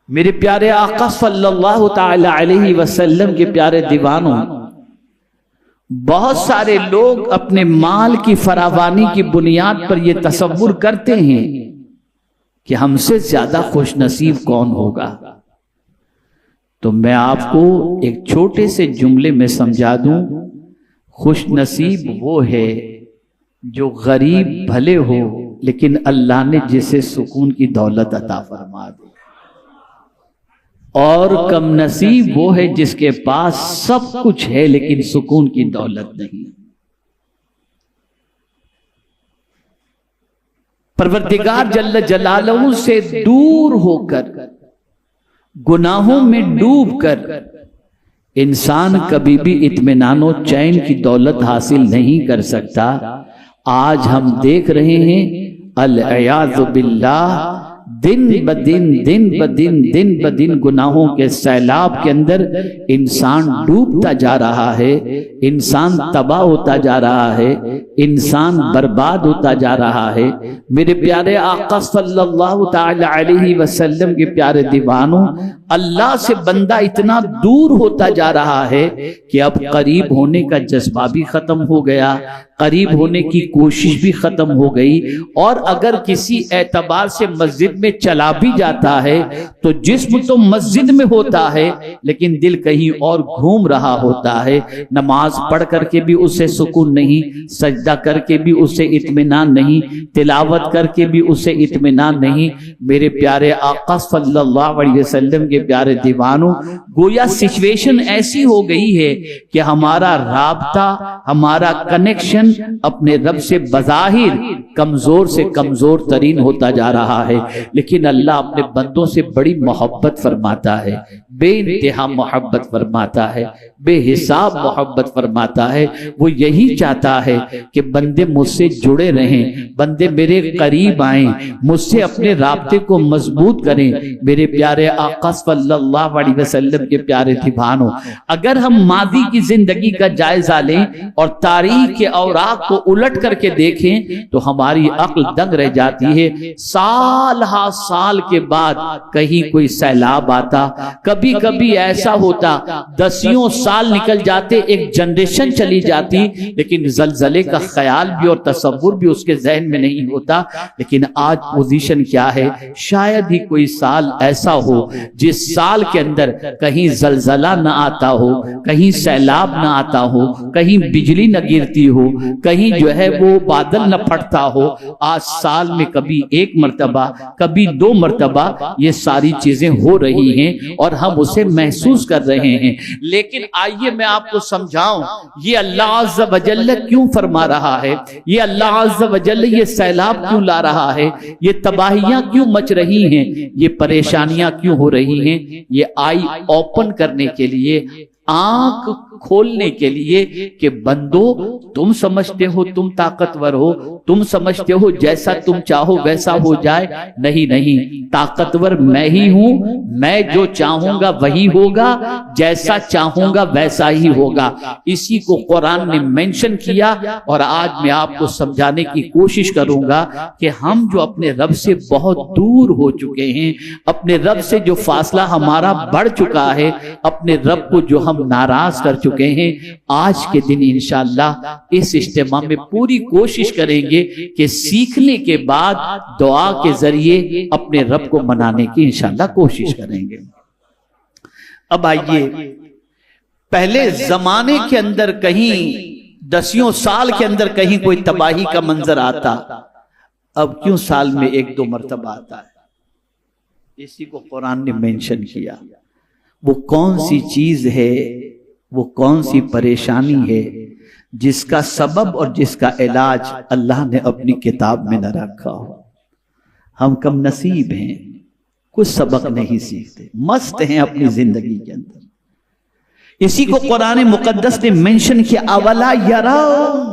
मेरे प्यारे आका सल्लल्लाहु ताला अलैहि वसल्लम के प्यारे दीवानों, बहुत सारे लोग अपने माल की फरावानी की बुनियाद पर यह तसव्वुर करते हैं कि हमसे ज्यादा खुश नसीब कौन होगा। तो मैं आपको एक छोटे से जुमले में समझा दूं, खुश नसीब वो है जो गरीब भले हो लेकिन अल्लाह ने जिसे सुकून की दौलत अता फरमा दे, और कम नसीब वो है जिसके पास सब कुछ है लेकिन सुकून की दौलत नहीं। परवरदिगार जल्ल जलालहू से दूर होकर, गुनाहों में डूबकर इंसान कभी भी इत्मीनान और चैन की दौलत हासिल नहीं कर सकता। आज हम देख रहे हैं अल-इयाज़ु बिल्लाह, दिन ब दिन गुनाहों के सैलाब के अंदर इंसान डूबता जा रहा है, इंसान तबाह होता जा रहा है, इंसान बर्बाद होता जा रहा है। मेरे प्यारे आका सल्लल्लाहु ताला अलैहि वसल्लम के प्यारे दीवानों, अल्लाह से बंदा इतना दूर होता जा रहा है कि अब करीब होने का जज्बा भी खत्म हो गया, करीब होने की कोशिश भी खत्म हो गई। और अगर किसी एतबार से मस्जिद में चला भी जाता है तो जिस्म तो मस्जिद में होता है लेकिन दिल कहीं और घूम रहा होता है। नमाज पढ़ करके भी उसे सुकून नहीं, सजदा करके भी उसे इत्मीनान नहीं, तिलावत करके भी उसे इत्मीनान नहीं। मेरे प्यारे आका सल्लल्लाहु अलैहि वसल्लम के प्यारे दीवानों, गोया सिचुएशन ऐसी हो गई है कि हमारा राबता, हमारा कनेक्शन अपने रब से बज़ाहिर कमजोर से कमजोर तरीन होता जा रहा है, लेकिन अल्लाह अपने बंदों से बड़ी मोहब्बत फरमाता है, बेइंतहा मोहब्बत फरमाता है, बेहिसाब मोहब्बत फरमाता है। वो यही चाहता है कि बंदे मुझसे जुड़े रहें, बंदे मेरे करीब आएं, मुझसे अपने राब्ते को मजबूत करें। मेरे प्यारे आका सल्लल्लाहु अलैहि वसल्लम के प्यारे दीवानों, अगर हम मादी की जिंदगी का जायजा लें और तारीख के औराक को उलट करके देखें तो हमारी अक्ल दंग रह जाती है। साल हा साल के बाद कहीं कोई सैलाब आता, कभी कभी ऐसा होता दसियों साल निकल जाते, एक जनरेशन चली जाती, लेकिन जलजले का ख्याल भी और तसव्वुर भी उसके जहन में नहीं होता। लेकिन आज पोजीशन क्या है, शायद ही कोई साल ऐसा हो जिस साल के अंदर कहीं जलजला न आता हो, कहीं सैलाब न आता हो, कहीं बिजली न गिरती हो, कहीं जो है वो बादल न फटता हो। आज साल में कभी एक मर्तबा, कभी दो मर्तबा ये सारी चीजें हो रही हैं और हम उसे महसूस कर रहे हैं। लेकिन आइए मैं आपको समझाऊं, ये अल्लाह अज़्ज़ व जल्ल क्यों फरमा रहा है, ये अल्लाह अज़्ज़ व जल्ल ये सैलाब क्यों ला रहा है, ये तबाहियां क्यों मच रही हैं, ये परेशानियां क्यों हो रही हैं। ये आई ओपन करने के लिए, आंख खोलने के लिए कि बंदो तुम समझते हो तुम ताकतवर हो, तुम समझते हो जैसा तुम चाहो वैसा हो जाए। नहीं नहीं, ताकतवर मैं ही हूं, मैं जो चाहूंगा वही होगा, जैसा चाहूंगा वैसा ही होगा। इसी को कुरान ने मेंशन किया और आज मैं आपको समझाने की कोशिश करूंगा कि हम जो अपने रब से बहुत दूर हो चुके हैं, अपने रब से जो फासला हमारा बढ़ चुका है, अपने रब को जो हम नाराज कर चुके हैं, आज के दिन इंशाअल्लाह इस इज्तिमा में पूरी कोशिश करेंगे कि सीखने के बाद दुआ के जरिए अपने रब को मनाने की इंशाअल्लाह कोशिश करेंगे। अब आइए, पहले जमाने के अंदर कहीं दसियों साल के अंदर कहीं कोई तबाही का मंजर आता, अब क्यों साल में एक दो मर्तबा आता है। इसी को कुरान ने मेंशन किया। वो कौन सी चीज है, वो कौन सी परेशानी है जिसका सबब और जिसका इलाज अल्लाह ने अपनी किताब में न रखा हो। हम कम नसीब हैं, कुछ सबक नहीं सीखते, मस्त हैं अपनी जिंदगी के अंदर। इसी को कुरान मुकद्दस ने मेंशन किया, अवला यराऊन,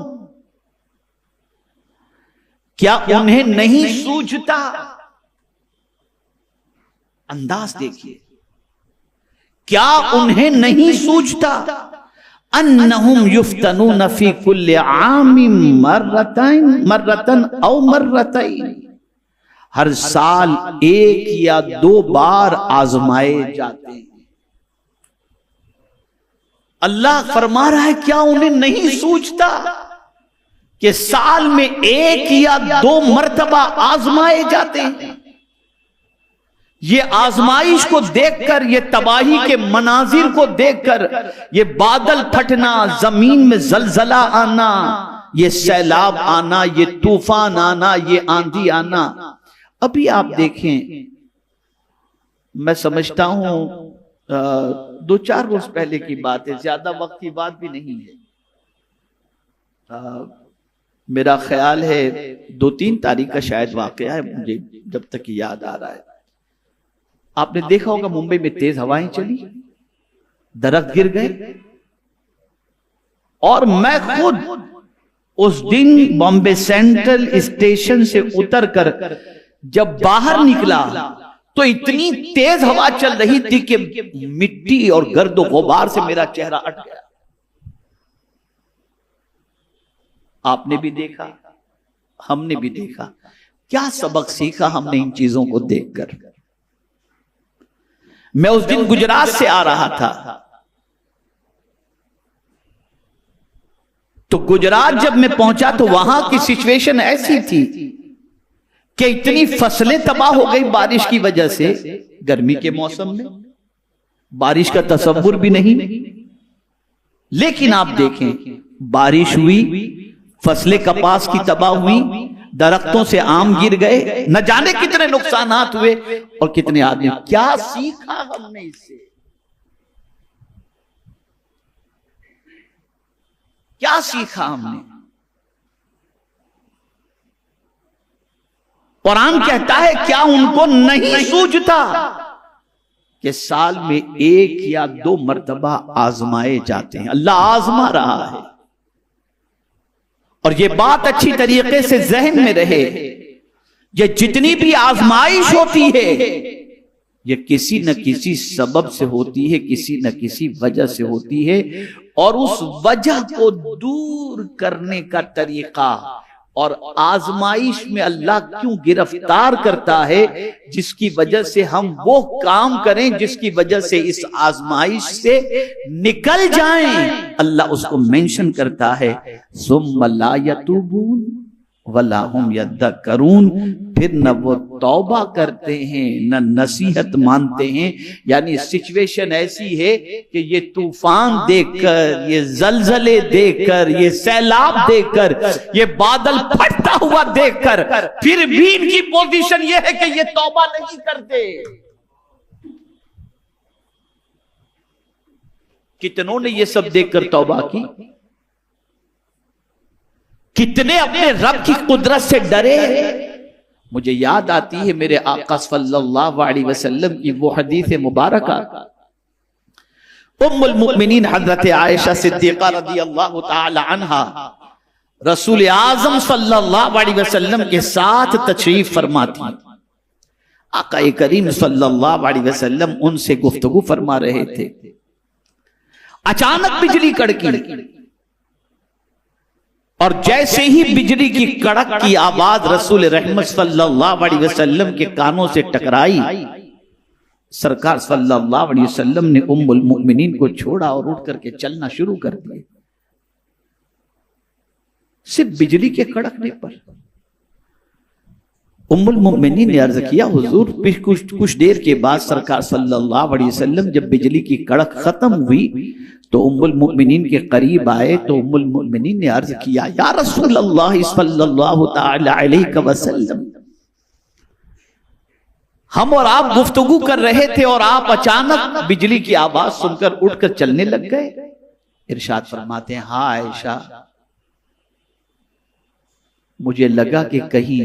क्या उन्हें नहीं सूझता। अंदाज देखिए, क्या उन्हें नहीं सूझता अन्नहुम युफ्तनून फी कुल्li आमिन मर्रतन औ मर्रतैन, हर साल 1 या 2 बार आजमाए जाते हैं। अल्लाह फरमा रहा है क्या उन्हें नहीं सूझता कि साल में 1 या 2 मर्तबा आजमाए जाते हैं। ये आजमाइश को देखकर, ये तबाही के मनाजिर को देखकर, ये बादल फटना, जमीन में जलजला आना, ये सैलाब आना, ये तूफान आना, ये आंधी आना, अभी आप देखें, मैं समझता हूं 2-4 रोज पहले की बात है, ज्यादा वक्त की बात भी नहीं है। मेरा ख्याल है 2-3 तारीख का शायद वाकया है, मुझे जब तक याद आ रहा है। आपने देखा होगा मुंबई में तेज हवाएं चली, दरख्त गिर गए, और मैं खुद उस दिन बॉम्बे सेंट्रल स्टेशन से उतरकर जब बाहर निकला तो इतनी तेज हवा चल रही थी कि मिट्टी और गर्द गुबार से मेरा चेहरा अट गया। आपने भी देखा, हमने भी देखा। क्या सबक सीखा हमने इन चीजों को देखकर? मैं उस दिन गुजरात से आ रहा था, तो गुजरात जब मैं पहुंचा तो वहां की सिचुएशन ऐसी थी कि इतनी फसलें तबाह हो गई बारिश की वजह से। गर्मी के मौसम में बारिश का तसव्वुर भी नहीं, लेकिन आप देखें बारिश हुई, फसलें कपास की तबाह हुई, दरख्तों से आम गिर गए, न जाने कितने नुकसानात हुए और कितने आदमी। क्या सीखा हमने इससे? क्या सीखा हमने? कुरान कहता है क्या उनको नहीं सूझता कि साल में 1 या 2 मर्तबा आजमाए जाते हैं। अल्लाह आजमा रहा है, और ये बात अच्छी तरीके से जहन में रहे, ये जितनी भी आजमाइश होती है ये किसी न किसी सबब से होती है, किसी न किसी वजह से होती है, और उस वजह को दूर करने का तरीका और आजमाइश में अल्लाह क्यों गिरफ्तार करता है, जिसकी वजह से हम वो काम करें जिसकी वजह से इस आजमाइश से निकल जाएं, अल्लाह उसको मेंशन करता है। सुम्मा ला यतूबून वला हुम यद्दकरून, फिर न वो तौबा करते हैं न नसीहत मानते हैं। यानी सिचुएशन ऐसी है कि ये तूफान देखकर, ये जलजले देखकर, ये सैलाब देखकर, ये बादल फटता हुआ देखकर, फिर भी इनकी पोजीशन ये है कि ये तौबा नहीं करते। कितनों ने ये सब देखकर तौबा की, कितने अपने रब की कुदरत से डरे। मुझे याद आती है मेरे आका सल्लल्लाहु अलैहि वसल्लम की वो हदीस मुबारका, उम्मुल मुमिनीन हजरत आयशा सिद्दीका रज़ियल्लाहु ताला अन्हा रसूल आजम सल्लल्लाहु अलैहि वसल्लम के साथ तशरीफ फरमाती। आका करीम सल्लल्लाहु अलैहि वसल्लम उनसे गुफ्तगू फरमा रहे थे। अचानक बिजली कड़की, और जैसे ही बिजली की कड़क की आवाज रसूल रहमत सल्लल्लाहु अलैहि वसल्लम के कानों से टकराई, सरकार सल्लल्लाहु अलैहि वसल्लम ने उम्मुल मुमिनीन को छोड़ा और उठ करके चलना शुरू कर दिया। सिर्फ बिजली के कड़कने पर उम्मुल मुमिनीन ने अर्ज किया, हुजूर कुछ देर के बाद सरकार सल्लल्लाहु अलैहि वसल्लम जब बिजली की कड़क खत्म हुई तो उम्मुल मुमिनीन के करीब आए तो उम्मुल मुमिनीन ने अर्ज किया, या रसूल अल्लाह सल्लल्लाहु ताला अलैहि वसल्लम, हम और आप गुफ्तगू कर रहे थे और आप अचानक बिजली की आवाज सुनकर उठकर चलने लग गए। इरशाद फरमाते हैं, हाँ आयशा, मुझे लगा कि कहीं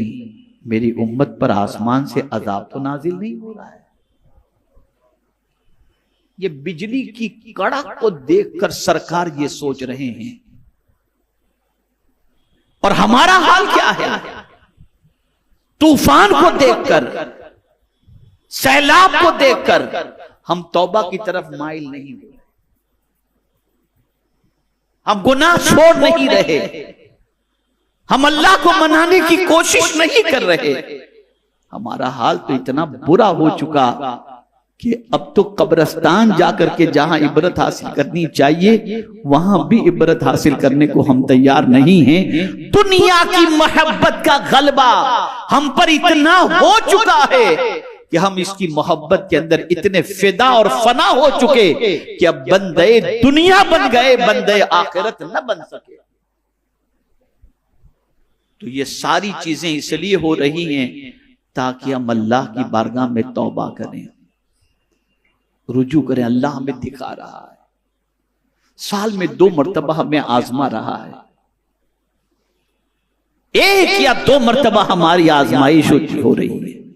मेरी उम्मत पर आसमान से अजाब तो नाजिल नहीं हो रहा है। ये बिजली की कड़क को देखकर सरकार ये सोच रहे हैं, और हमारा हाल क्या है? तूफान को देखकर, सैलाब को देखकर हम तौबा की तरफ माइल नहीं हो रहे, हम गुनाह छोड़ नहीं रहे, हम अल्लाह को मनाने की कोशिश नहीं कर रहे। हमारा हाल तो इतना बुरा हो चुका कि अब तो कब्रिस्तान जाकर के जहां इबरत हासिल करनी चाहिए वहां भी इबरत हासिल करने को हम तैयार नहीं हैं। दुनिया की मोहब्बत का गलबा हम पर इतना हो चुका है कि हम इसकी मोहब्बत के अंदर इतने फिदा और फना हो चुके कि अब बंदे दुनिया बन गए, बंदे आखिरत न बन सके। तो ये सारी चीजें इसलिए हो रही हैं ताकि हम अल्लाह की बारगाह में तौबा करें, रुजू करें। अल्लाह हमें दिखा रहा है, साल में 2 मरतबा हमें आजमा रहा है, 1 या 2 मरतबा हमारी आजमाइश हो रही है।